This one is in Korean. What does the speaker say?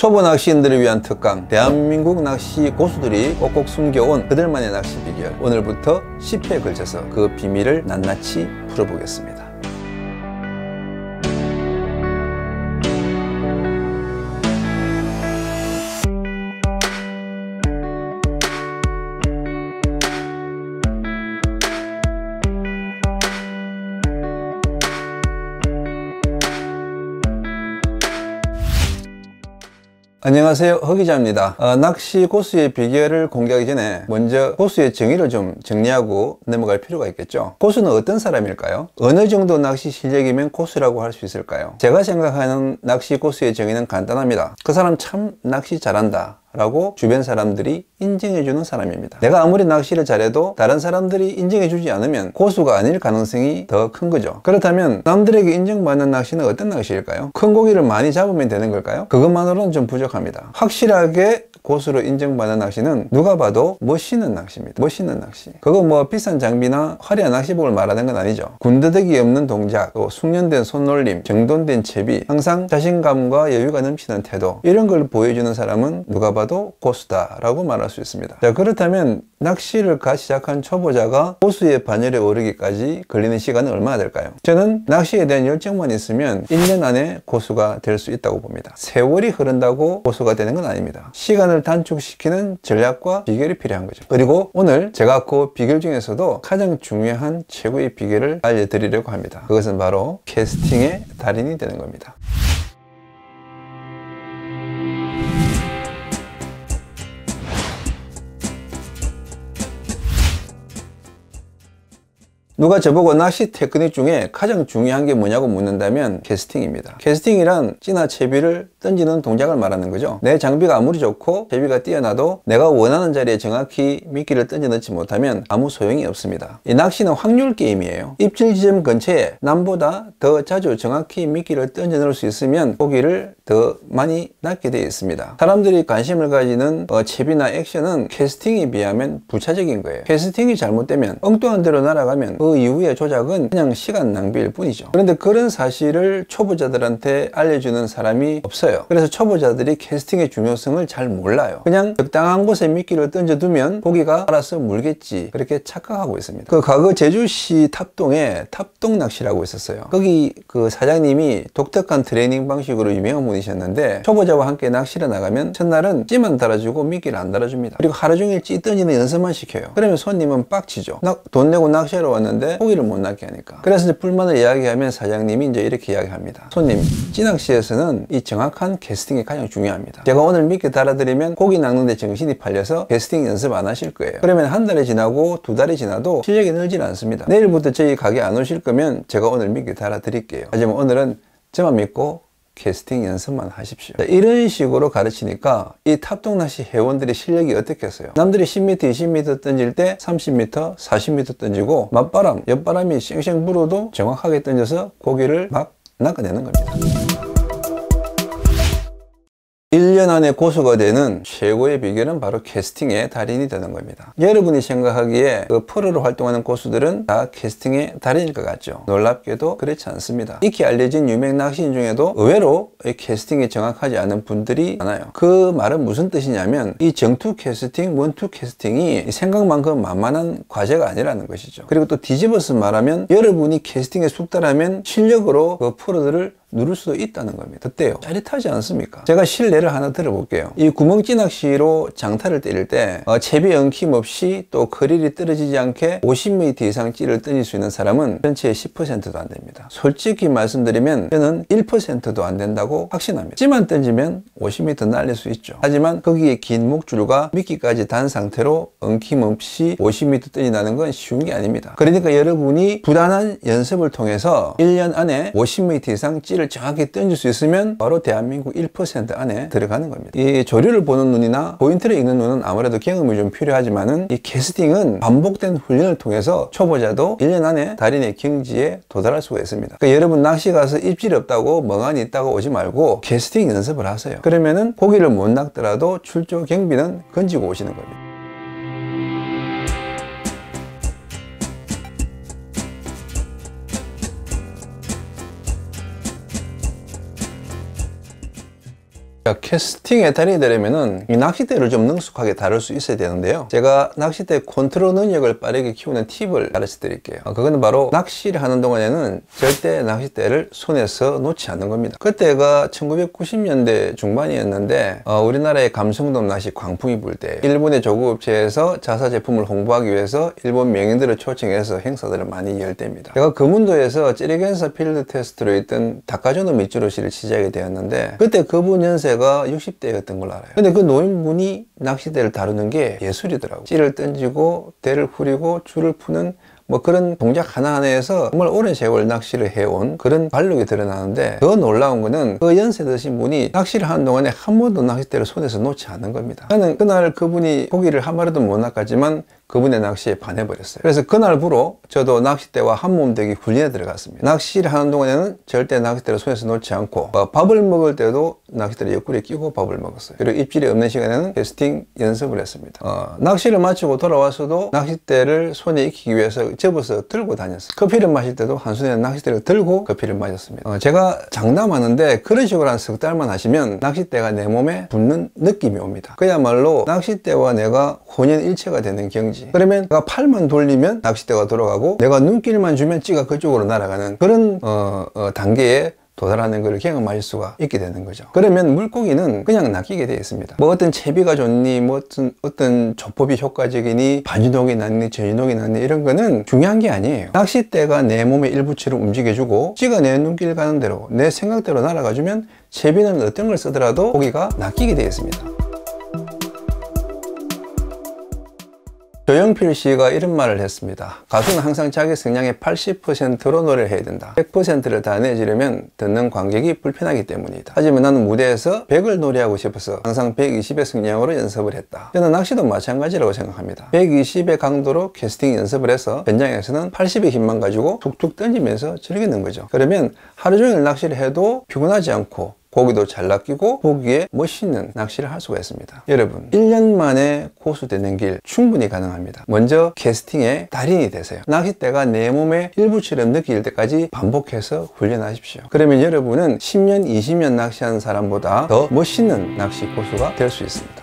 초보 낚시인들을 위한 특강, 대한민국 낚시 고수들이 꼭꼭 숨겨온 그들만의 낚시 비결, 오늘부터 10회에 걸쳐서 그 비밀을 낱낱이 풀어보겠습니다. 안녕하세요, 허기자입니다. 낚시 고수의 비결을 공개하기 전에 먼저 고수의 정의를 좀 정리하고 넘어갈 필요가 있겠죠. 고수는 어떤 사람일까요? 어느 정도 낚시 실력이면 고수라고 할 수 있을까요? 제가 생각하는 낚시 고수의 정의는 간단합니다. 그 사람 참 낚시 잘한다 라고 주변 사람들이 인정해주는 사람입니다. 내가 아무리 낚시를 잘해도 다른 사람들이 인정해주지 않으면 고수가 아닐 가능성이 더 큰 거죠. 그렇다면 남들에게 인정받는 낚시는 어떤 낚시일까요? 큰 고기를 많이 잡으면 되는 걸까요? 그것만으로는 좀 부족합니다. 확실하게 고수로 인정받는 낚시는 누가 봐도 멋있는 낚시입니다. 멋있는 낚시. 그거 뭐 비싼 장비나 화려한 낚시복을 말하는 건 아니죠. 군더더기 없는 동작, 또 숙련된 손놀림, 정돈된 채비, 항상 자신감과 여유가 넘치는 태도, 이런 걸 보여주는 사람은 누가 봐도 고수다라고 말할 수 있습니다. 자, 그렇다면 낚시를 갓 시작한 초보자가 고수의 반열에 오르기까지 걸리는 시간은 얼마나 될까요? 저는 낚시에 대한 열정만 있으면 1년 안에 고수가 될 수 있다고 봅니다. 세월이 흐른다고 고수가 되는 건 아닙니다. 시간을 단축시키는 전략과 비결이 필요한 거죠. 그리고 오늘 제가 그 비결 중에서도 가장 중요한 최고의 비결을 알려드리려고 합니다. 그것은 바로 캐스팅의 달인이 되는 겁니다. 누가 저보고 낚시 테크닉 중에 가장 중요한 게 뭐냐고 묻는다면 캐스팅입니다. 캐스팅이란 찌나 채비를 던지는 동작을 말하는 거죠. 내 장비가 아무리 좋고 채비가 뛰어나도 내가 원하는 자리에 정확히 미끼를 던져 넣지 못하면 아무 소용이 없습니다. 이 낚시는 확률 게임이에요. 입질 지점 근처에 남보다 더 자주 정확히 미끼를 던져 넣을 수 있으면 고기를 더 많이 낚게 되어 있습니다. 사람들이 관심을 가지는 채비나 액션은 캐스팅에 비하면 부차적인 거예요. 캐스팅이 잘못되면 엉뚱한 대로 날아가면 그 이후의 조작은 그냥 시간 낭비일 뿐이죠. 그런데 그런 사실을 초보자들한테 알려주는 사람이 없어요. 그래서 초보자들이 캐스팅의 중요성을 잘 몰라요. 그냥 적당한 곳에 미끼를 던져두면 고기가 알아서 물겠지, 그렇게 착각하고 있습니다. 그 과거 제주시 탑동에 탑동 낚시라고 있었어요. 거기 그 사장님이 독특한 트레이닝 방식으로 유명한 분이셨는데, 초보자와 함께 낚시를 나가면 첫날은 찌만 달아주고 미끼를 안 달아줍니다. 그리고 하루 종일 찌 던지는 연습만 시켜요. 그러면 손님은 빡치죠. 돈 내고 낚시하러 왔는데 고기를 못 낚게 하니까. 그래서 이제 불만을 이야기하면 사장님이 이제 이렇게 이야기합니다. 손님, 찌낚시에서는 이 정확한 캐스팅이 가장 중요합니다. 제가 오늘 미끼 달아드리면 고기 낚는데 정신이 팔려서 캐스팅 연습 안 하실 거예요. 그러면 한 달이 지나고 두 달이 지나도 실력이 늘질 않습니다. 내일부터 저희 가게 안 오실 거면 제가 오늘 미끼 달아드릴게요. 하지만 오늘은 저만 믿고 캐스팅 연습만 하십시오. 자, 이런 식으로 가르치니까 이 탑동 낚시 회원들의 실력이 어떻겠어요? 남들이 10m, 20m 던질 때 30m, 40m 던지고 맞바람, 옆바람이 쌩쌩 불어도 정확하게 던져서 고기를 막 낚아내는 겁니다. 1년 안에 고수가 되는 최고의 비결은 바로 캐스팅의 달인이 되는 겁니다. 여러분이 생각하기에 그 프로로 활동하는 고수들은 다 캐스팅의 달인일 것 같죠? 놀랍게도 그렇지 않습니다. 익히 알려진 유명 낚시인 중에도 의외로 캐스팅이 정확하지 않은 분들이 많아요. 그 말은 무슨 뜻이냐면 이 정투 캐스팅, 원투 캐스팅이 생각만큼 만만한 과제가 아니라는 것이죠. 그리고 또 뒤집어서 말하면 여러분이 캐스팅에 숙달하면 실력으로 그 프로들을 누를 수도 있다는 겁니다. 어때요? 짜릿하지 않습니까? 제가 실례를 하나 들어볼게요. 이 구멍찌 낚시로 장타를 때릴 때 채비 엉킴 없이 또 거리이 떨어지지 않게 50m 이상 찌를 던질 수 있는 사람은 전체의 10%도 안 됩니다. 솔직히 말씀드리면 저는 1%도 안 된다고 확신합니다. 찌만 던지면 50m 날릴 수 있죠. 하지만 거기에 긴 목줄과 미끼까지 단 상태로 엉킴 없이 50m 던진다는 건 쉬운 게 아닙니다. 그러니까 여러분이 부단한 연습을 통해서 1년 안에 50m 이상 찌를 정확히 던질 수 있으면 바로 대한민국 1% 안에 들어가는 겁니다. 이 조류를 보는 눈이나 포인트를 읽는 눈은 아무래도 경험이 좀 필요하지만은 이 캐스팅은 반복된 훈련을 통해서 초보자도 1년 안에 달인의 경지에 도달할 수가 있습니다. 그러니까 여러분 낚시 가서 입질이 없다고 멍하니 있다고 오지 말고 캐스팅 연습을 하세요. 그러면은 고기를 못 낚더라도 출조 경비는 건지고 오시는 겁니다. 자, 캐스팅의 달인이 되려면은 이 낚싯대를 좀 능숙하게 다룰 수 있어야 되는데요. 제가 낚싯대 컨트롤 능력을 빠르게 키우는 팁을 가르쳐 드릴게요. 그거는 바로 낚시를 하는 동안에는 절대 낚싯대를 손에서 놓지 않는 겁니다. 그때가 1990년대 중반이었는데 우리나라의 감성돔 낚시 광풍이 불 때 일본의 조그업체에서 자사 제품을 홍보하기 위해서 일본 명인들을 초청해서 행사들을 많이 열 때입니다. 제가 금운도에서 찌리겐사 필드 테스트로 있던 다카조노 미츠루 씨를 취재하게 되었는데 그때 그분 연세가 60대였던 걸로 알아요. 근데 그 노인분이 낚싯대를 다루는 게 예술이더라고요. 찌를 던지고 대를 후리고 줄을 푸는 뭐 그런 동작 하나하나에서 정말 오랜 세월 낚시를 해온 그런 발육이 드러나는데 더 놀라운 거는 그 연세 드신 분이 낚시를 하는 동안에 한 번도 낚싯대를 손에서 놓지 않는 겁니다. 나는 그날 그분이 고기를 한 마리도 못 낚았지만 그분의 낚시에 반해버렸어요. 그래서 그날부로 저도 낚싯대와 한몸 되기 훈련에 들어갔습니다. 낚시를 하는 동안에는 절대 낚싯대를 손에서 놓지 않고 밥을 먹을 때도 낚싯대를 옆구리에 끼고 밥을 먹었어요. 그리고 입질이 없는 시간에는 캐스팅 연습을 했습니다. 낚시를 마치고 돌아와서도 낚싯대를 손에 익히기 위해서 접어서 들고 다녔어요. 커피를 마실 때도 한 손에 낚싯대를 들고 커피를 마셨습니다. 제가 장담하는데 그런 식으로 한 석 달만 하시면 낚싯대가 내 몸에 붙는 느낌이 옵니다. 그야말로 낚싯대와 내가 혼연일체가 되는 경지. 그러면 내가 팔만 돌리면 낚싯대가 돌아가고 내가 눈길만 주면 찌가 그쪽으로 날아가는 그런 단계에 도달하는 것을 경험할 수가 있게 되는 거죠. 그러면 물고기는 그냥 낚이게 되어 있습니다. 뭐 어떤 채비가 좋니, 뭐 어떤 조법이 효과적이니, 반유동이 낫니, 전유동이 낫니 이런 거는 중요한 게 아니에요. 낚싯대가 내 몸의 일부치를 움직여주고 찌가 내 눈길 가는 대로 내 생각대로 날아가주면 채비는 어떤 걸 쓰더라도 고기가 낚이게 되어 있습니다. 조용필 씨가 이런 말을 했습니다. 가수는 항상 자기 성량의 80%로 노래를 해야 된다. 100%를 다 내주려면 듣는 관객이 불편하기 때문이다. 하지만 나는 무대에서 100을 노래하고 싶어서 항상 120의 성량으로 연습을 했다. 저는 낚시도 마찬가지라고 생각합니다. 120의 강도로 캐스팅 연습을 해서 현장에서는 80의 힘만 가지고 툭툭 던지면서 즐기는 거죠. 그러면 하루 종일 낚시를 해도 피곤하지 않고 고기도 잘 낚이고 보기에 멋있는 낚시를 할 수가 있습니다. 여러분 1년 만에 고수 되는 길 충분히 가능합니다. 먼저 캐스팅의 달인이 되세요. 낚싯대가 내 몸의 일부처럼 느낄 때까지 반복해서 훈련하십시오. 그러면 여러분은 10년 20년 낚시하는 사람보다 더 멋있는 낚시 고수가 될 수 있습니다.